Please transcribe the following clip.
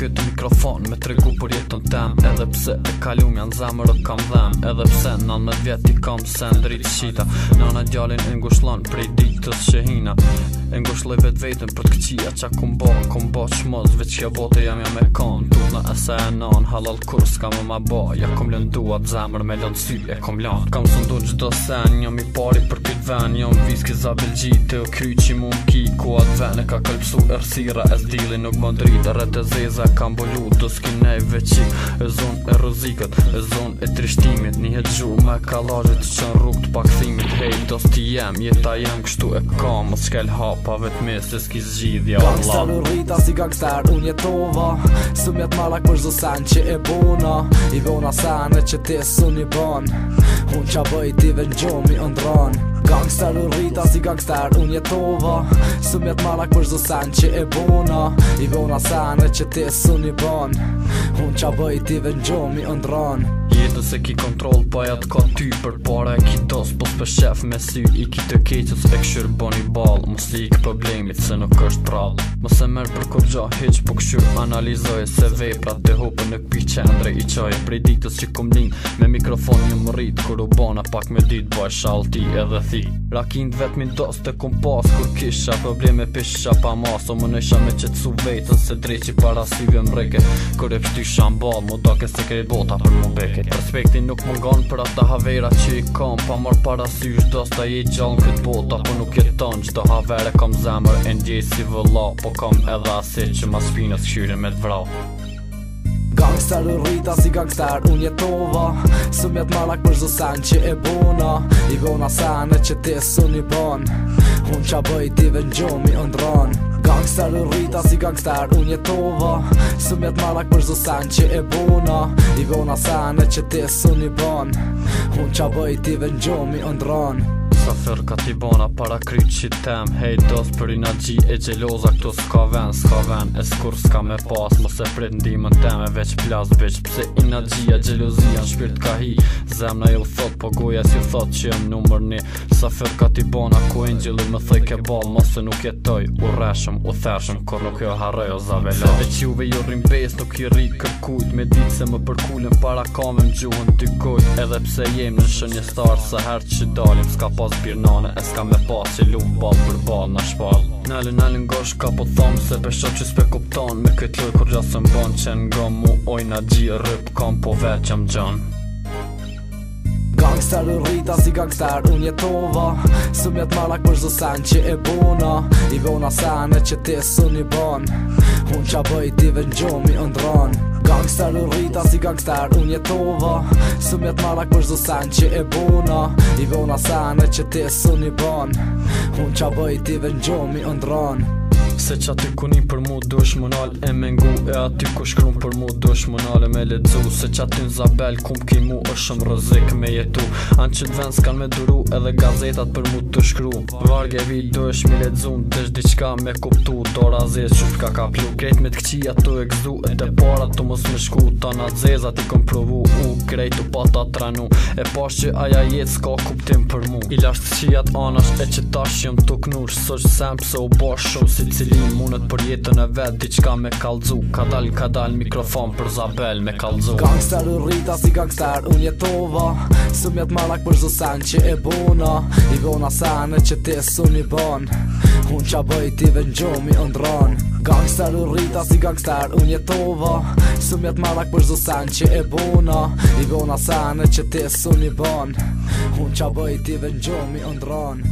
këtë mikrofon me tregu për jetën tem. Edhe pse e kalum janë zemër o kam dhem. Edhe pse 19 vjet i kam sen dritë shita. Nana djalin e ngushllon prej ditës që hina. E ngushloj vetën për t'këqia qa kom bo qmoz veç kja bote jam me kon. Tutna e se e non halal kur s'ka ma ba. Ja kom lënduat zemër me lënd sy e kom lan. Kam sundu gjdo sen jam i pari për pit ven. Jam viski za Belgjite o kry që mu m'ki. Ku atë ven e ka këllpsu ersira e s'dili nuk bën dritë. Rët e zeza kam bollu do s'kinej veqik. E zon e rozikët, e zon e trishtimit. Nihet gjur me kalajit që qën rrug t'pak thimit. Hej dos t'i jem, jeta jem kështu e kam. Mos shkel hapa vetme se s'ki zgjidhja Allah. Gangster u rrita si gangster unë jetova. Sumjet malak për zdo sen që e bona. I vona sene që ti sun i ban. Unë qa bëj ti vëngjomi ndran. Gangster u rrita si gangster unë jetova. Sumjet malak për zdo sen që e bona. I vona sene që ti sun i ban. Unë qa bëj ti vëngjomi ndran. Jetës e ki kontrol pa ja t'ka ty për para e ki dos pos për shef me sy i ki të keqës e këshyr boni bal. Mos li ik problemit se nuk është prall. Mos e merë për kur gja heq po këshyr analizoj se veprat të hopën në këpi qendre i qaj. Prej ditës që kom lin me mikrofon një më rrit kur u bona pak me dit baj shalti edhe thi. Rakind vet min dos të kom pas kur kisha probleme pisha pa mas. O më nësha me qetsu vetën se dreqi para syve mreke. Kur e pështysha mball mu dake sekret bota për mu beke. Respekti nuk më ngon për ata havera që i kam. Pa marr parasysh do s'ta je gjallë këtë bota. Po nuk jeton qdo havere kam zemër e ndjej si vëlla. Po kam edhe asit që ma shpinës këshyrin me t'vra. Gangster u rrita si gangster unë jetova. Sumjet malak për zdo sen që e bona. I vona sene që ti sun i ban. Unë qa bëj ti vëngjomi ndran. Gangster u rrita si gangster unë jetova. Sumjet malak për zdo sen që e bona. I vona sene që ti sun i ban. Unë qa bëj ti vëngjomi ndran. Sa fër ka t'i bona para kryt që tem. Hej dos për inagji e gjeloza këtu s'ka ven e s'kur s'ka me pas. Mos e prit ndimën teme veç plas bitch. Pse inagjia, gjelozia në shpirt ka hi. Zemna ju thot po goja si thot që jem numër 1. Sa fër ka t'i bona ku angeli më thëj ke bal. Mos se nuk jetoj u reshëm u thershëm kur nuk jo harroj o zavela. Se veç juve ju rrim bes nuk i rrit kërkujt. Me dit se më përkullin para kame m'gjuhën t'i kujt. Edhe pse jem në shënjestar sa her që dalim s'ka pas birnane e s'ka me pas që lumë bal për bal në shpal. Nalin gosh ka po thamë se pesho që s'pe kupton. Me këtë loj kur gjasë m'ban që nga mu ojna gjia rëp kam po veç jam gjan. Gangster u rrita si gangster unë jetova. Sumjet malak për zdo sen që e bona. I vona sene që ti sun i ban. Unë qa bëj ti vëngjomi ndran. Gangster u rrita si gangster unë jetova. Sumjet malak për zdo sen që e bona. I vona sene që ti sun i ban. Unë qa bëj ti vëngjomi ndran. Se qa ty kuni për mu dush më nal e mengu. E aty ku shkrum për mu dush më nal e me ledzu. Se qa ty në zabel kum ki mu është shumë rëzik me jetu. Anë që t'ven s'kan me duru edhe gazetat për mu të shkru. Varge vi dush mi ledzun dësh diqka me kuptu. Dora zez që t'ka ka plu. Krejt me t'kqia të e gzu e te para të mos me shku. Ta na zezat i kom provu krejt u pa ta tranu. E pash që aja jet s'ka kuptim për mu. I lasht t'qijat anash e që tash jëm të knush. Soq sem se u bash shumë si cili munët për jetën e vet diqka me kallzu. Ka dal mikrofon për Zabel me kallzu. Gangster u rrita si gangster unë jetova. Sumjet malak për zdo sen që e bona. I vona sene që ti sun i ban. Unë qa bëj ti vëngjomi ndran. Gangster u rrita si gangster unë jetova. Sumjet malak për zdo sen që e bona. I vona sene që ti sun i ban. Unë qa bëj ti vëngjomi ndran.